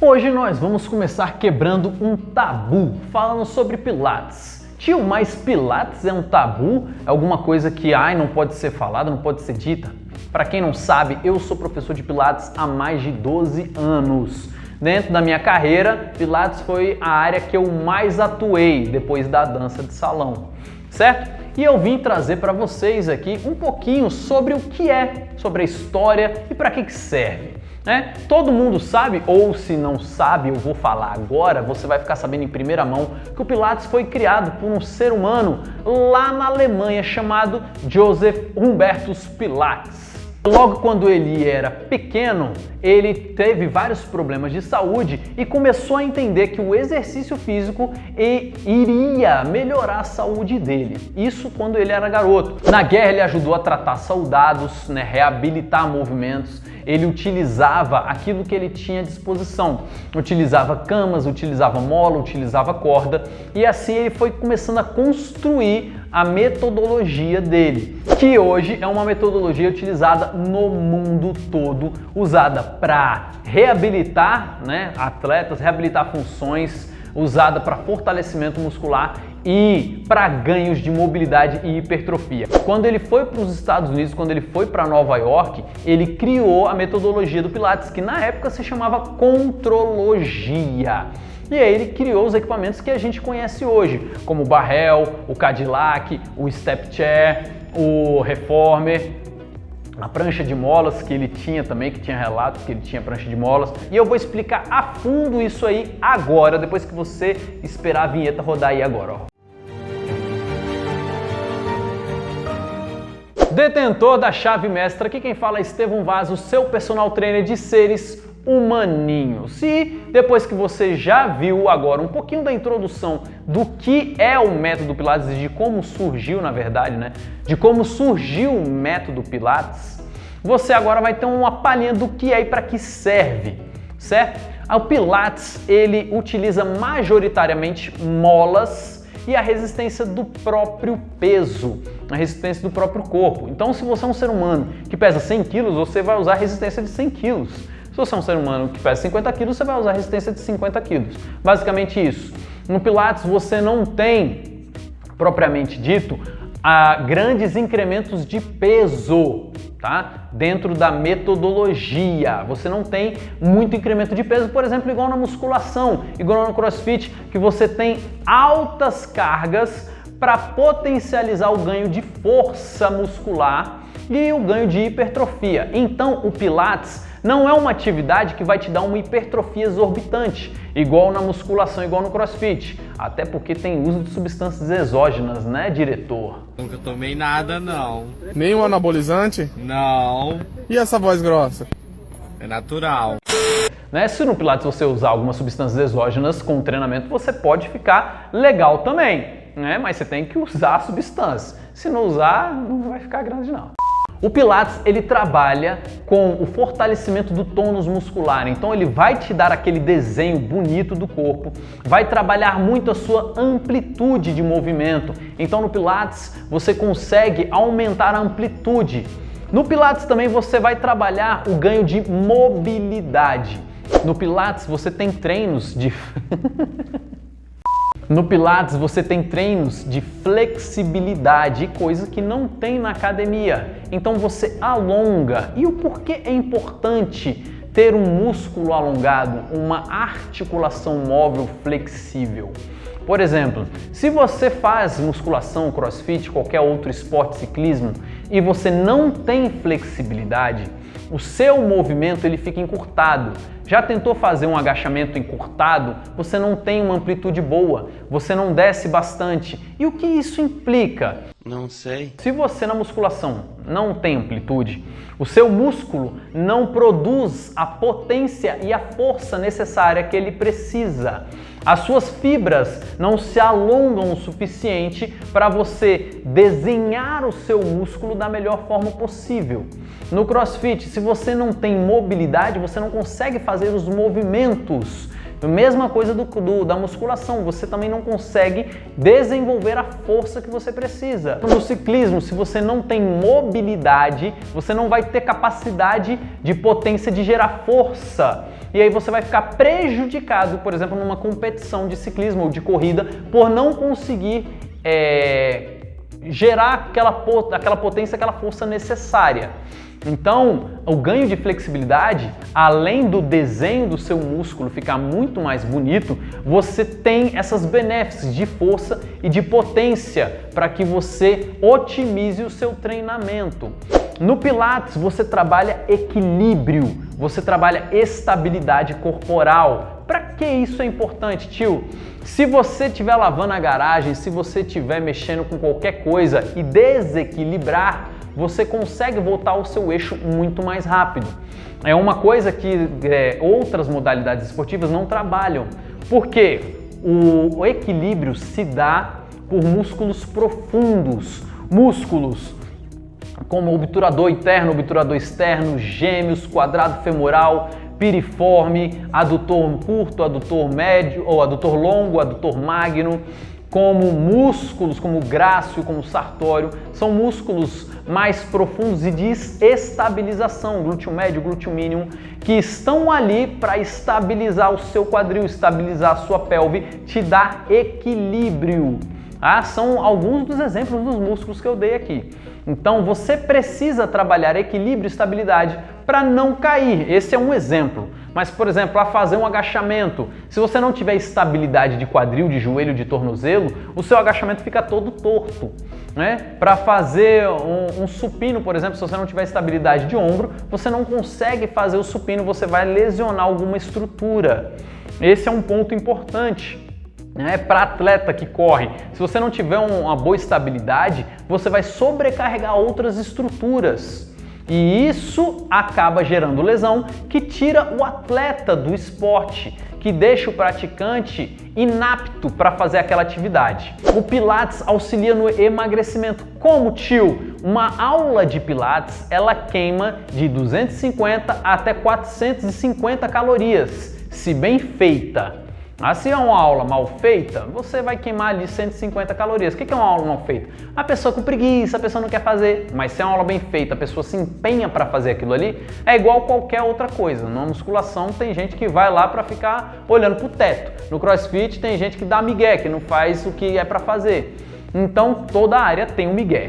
Hoje nós vamos começar quebrando um tabu, falando sobre Pilates. Tio, mas Pilates é um tabu? É alguma coisa que não pode ser falada, não pode ser dita? Para quem não sabe, eu sou professor de Pilates há mais de 12 anos. Dentro da minha carreira, Pilates foi a área que eu mais atuei depois da dança de salão, certo? E eu vim trazer para vocês aqui um pouquinho sobre o que é, sobre a história e para que serve. Todo mundo sabe, ou se não sabe, eu vou falar agora, você vai ficar sabendo em primeira mão que o Pilates foi criado por um ser humano lá na Alemanha chamado Joseph Hubertus Pilates. Logo quando ele era pequeno, ele teve vários problemas de saúde e começou a entender que o exercício físico iria melhorar a saúde dele. Isso quando ele era garoto. Na guerra ele ajudou a tratar soldados, reabilitar movimentos. Ele utilizava aquilo que ele tinha à disposição. Utilizava camas, utilizava mola, utilizava corda. E assim ele foi começando a construir a metodologia dele, que hoje é uma metodologia utilizada no mundo todo, usada para reabilitar atletas, reabilitar funções, usada para fortalecimento muscular e para ganhos de mobilidade e hipertrofia. Quando ele foi para os Estados Unidos, quando ele foi para Nova York, ele criou a metodologia do Pilates, que na época se chamava contrologia. E aí ele criou os equipamentos que a gente conhece hoje, como o Barrel, o Cadillac, o Step Chair, o Reformer, a prancha de molas que ele tinha também, que tinha relatos que ele tinha prancha de molas. E eu vou explicar a fundo isso aí agora, depois que você esperar a vinheta rodar aí agora, Detentor da chave mestra, aqui quem fala é Estevão Vaz, o seu personal trainer de seres humaninhos. E depois que você já viu agora um pouquinho da introdução do que é o método Pilates e de como surgiu, na verdade, de como surgiu o método Pilates, você agora vai ter uma palhinha do que é e para que serve, certo? O Pilates, ele utiliza majoritariamente molas e a resistência do próprio peso, a resistência do próprio corpo. Então, se você é um ser humano que pesa 100 kg, você vai usar a resistência de 100 kg. Se você é um ser humano que pesa 50 kg, você vai usar a resistência de 50 kg. Basicamente isso. No Pilates você não tem, propriamente dito, grandes incrementos de peso, tá? Dentro da metodologia. Você não tem muito incremento de peso, por exemplo, igual na musculação, igual no CrossFit, que você tem altas cargas para potencializar o ganho de força muscular e o ganho de hipertrofia. Então, o Pilates não é uma atividade que vai te dar uma hipertrofia exorbitante, igual na musculação, igual no CrossFit. Até porque tem uso de substâncias exógenas, diretor? Nunca tomei nada, não. Nenhum anabolizante? Não. E essa voz grossa? É natural. Se no Pilates você usar algumas substâncias exógenas com o treinamento, você pode ficar legal também, Mas você tem que usar a substância. Se não usar, não vai ficar grande não. O Pilates, ele trabalha com o fortalecimento do tônus muscular, então ele vai te dar aquele desenho bonito do corpo, vai trabalhar muito a sua amplitude de movimento. Então no Pilates você consegue aumentar a amplitude. No Pilates também você vai trabalhar o ganho de mobilidade. No Pilates você tem treinos de... No Pilates você tem treinos de flexibilidade, coisa que não tem na academia. Então você alonga. E o porquê é importante ter um músculo alongado, uma articulação móvel flexível? Por exemplo, se você faz musculação, crossfit, qualquer outro esporte, ciclismo, e você não tem flexibilidade, o seu movimento ele fica encurtado. Já tentou fazer um agachamento encurtado? Você não tem uma amplitude boa, você não desce bastante. E o que isso implica? Não sei. Se você na musculação não tem amplitude, o seu músculo não produz a potência e a força necessária que ele precisa. As suas fibras não se alongam o suficiente para você desenhar o seu músculo da melhor forma possível. No CrossFit, se você não tem mobilidade, você não consegue fazer os movimentos. Mesma coisa da musculação, você também não consegue desenvolver a força que você precisa. No ciclismo, se você não tem mobilidade, você não vai ter capacidade de potência de gerar força. E aí você vai ficar prejudicado, por exemplo, numa competição de ciclismo ou de corrida, por não conseguir gerar aquela potência, aquela força necessária. Então, o ganho de flexibilidade, além do desenho do seu músculo ficar muito mais bonito, você tem essas benesses de força e de potência para que você otimize o seu treinamento. No Pilates, você trabalha equilíbrio, você trabalha estabilidade corporal. Para que isso é importante, tio? Se você estiver lavando a garagem, se você estiver mexendo com qualquer coisa e desequilibrar, você consegue voltar ao seu eixo muito mais rápido. É uma coisa que outras modalidades esportivas não trabalham. Porque o equilíbrio se dá por músculos profundos, músculos como obturador interno, obturador externo, gêmeos, quadrado femoral, piriforme, adutor curto, adutor médio ou adutor longo, adutor magno, como músculos como o grácil, como o sartório, são músculos mais profundos e de estabilização, glúteo médio, glúteo mínimo, que estão ali para estabilizar o seu quadril, estabilizar a sua pelve, te dar equilíbrio. São alguns dos exemplos dos músculos que eu dei aqui. Então você precisa trabalhar equilíbrio e estabilidade para não cair. Esse é um exemplo. Mas, por exemplo, a fazer um agachamento, se você não tiver estabilidade de quadril, de joelho, de tornozelo, o seu agachamento fica todo torto, né? Para fazer um supino, por exemplo, se você não tiver estabilidade de ombro, você não consegue fazer o supino, você vai lesionar alguma estrutura. Esse é um ponto importante. Para atleta que corre, se você não tiver uma boa estabilidade, você vai sobrecarregar outras estruturas. E isso acaba gerando lesão que tira o atleta do esporte, que deixa o praticante inapto para fazer aquela atividade. O Pilates auxilia no emagrecimento. Como, tio? Uma aula de Pilates, ela queima de 250 até 450 calorias, se bem feita. Se é uma aula mal feita, você vai queimar ali 150 calorias. O que é uma aula mal feita? A pessoa com preguiça, a pessoa não quer fazer. Mas se é uma aula bem feita, a pessoa se empenha para fazer aquilo ali, é igual qualquer outra coisa. Na musculação tem gente que vai lá para ficar olhando pro teto. No CrossFit tem gente que dá migué, que não faz o que é para fazer. Então toda área tem um migué.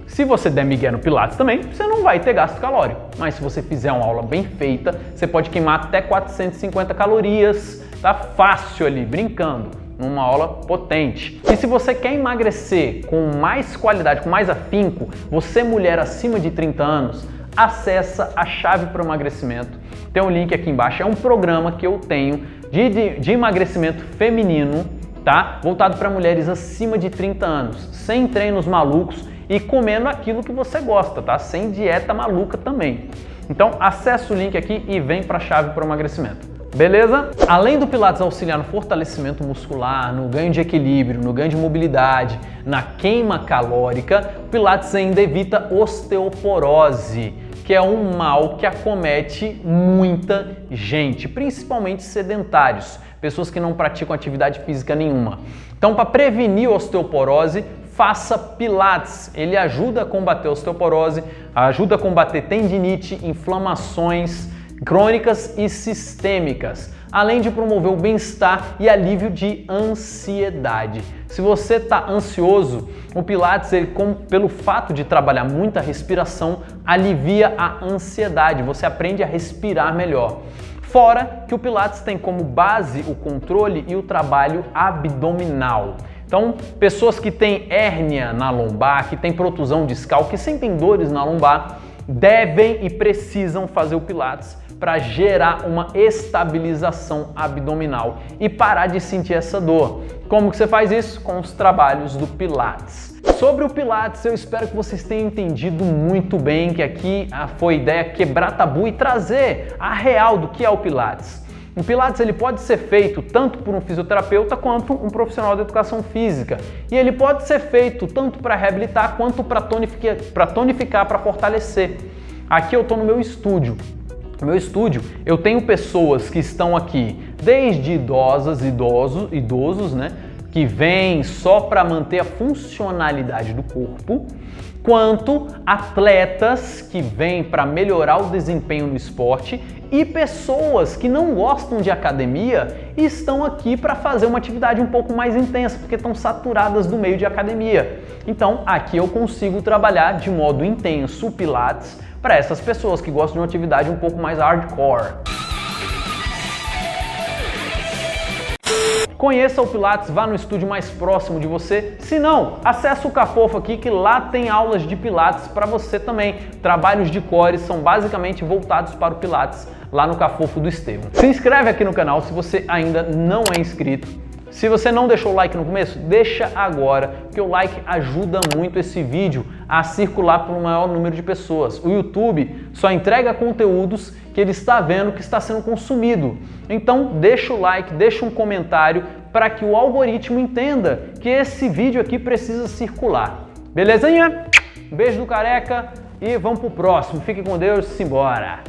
Se você der migué no Pilates também, você não vai ter gasto calórico. Mas se você fizer uma aula bem feita, você pode queimar até 450 calorias. Tá fácil ali, brincando, numa aula potente. E se você quer emagrecer com mais qualidade, com mais afinco, você mulher acima de 30 anos, acessa a Chave para o Emagrecimento. Tem um link aqui embaixo, é um programa que eu tenho de emagrecimento feminino, tá? Voltado para mulheres acima de 30 anos, sem treinos malucos e comendo aquilo que você gosta, tá? Sem dieta maluca também. Então acessa o link aqui e vem para a Chave para o Emagrecimento. Beleza? Além do Pilates auxiliar no fortalecimento muscular, no ganho de equilíbrio, no ganho de mobilidade, na queima calórica, o Pilates ainda evita osteoporose, que é um mal que acomete muita gente, principalmente sedentários, pessoas que não praticam atividade física nenhuma. Então, para prevenir a osteoporose, faça Pilates. Ele ajuda a combater a osteoporose, ajuda a combater tendinite, inflamações crônicas e sistêmicas, além de promover o bem-estar e alívio de ansiedade. Se você está ansioso, o Pilates, pelo fato de trabalhar muita respiração, alivia a ansiedade, você aprende a respirar melhor. Fora que o Pilates tem como base o controle e o trabalho abdominal. Então, pessoas que têm hérnia na lombar, que têm protusão discal, que sentem dores na lombar, devem e precisam fazer o Pilates para gerar uma estabilização abdominal e parar de sentir essa dor. Como que você faz isso? Com os trabalhos do Pilates. Sobre o Pilates, eu espero que vocês tenham entendido muito bem, que aqui foi a ideia quebrar tabu e trazer a real do que é o Pilates. O Pilates ele pode ser feito tanto por um fisioterapeuta quanto um profissional de educação física. E ele pode ser feito tanto para reabilitar quanto para tonificar, para fortalecer. Aqui eu estou no meu estúdio. No meu estúdio eu tenho pessoas que estão aqui desde idosos, né? que vêm só para manter a funcionalidade do corpo, quanto atletas que vêm para melhorar o desempenho no esporte e pessoas que não gostam de academia e estão aqui para fazer uma atividade um pouco mais intensa, porque estão saturadas do meio de academia. Então, aqui eu consigo trabalhar de modo intenso o Pilates para essas pessoas que gostam de uma atividade um pouco mais hardcore. Conheça o Pilates, vá no estúdio mais próximo de você. Se não, acesse o Cafofo aqui que lá tem aulas de Pilates para você também. Trabalhos de core são basicamente voltados para o Pilates lá no Cafofo do Estevão. Se inscreve aqui no canal se você ainda não é inscrito. Se você não deixou o like no começo, deixa agora, porque o like ajuda muito esse vídeo a circular para o maior número de pessoas. O YouTube só entrega conteúdos que ele está vendo que está sendo consumido. Então deixa o like, deixa um comentário para que o algoritmo entenda que esse vídeo aqui precisa circular. Belezinha? Um beijo do Careca e vamos pro próximo. Fique com Deus, simbora!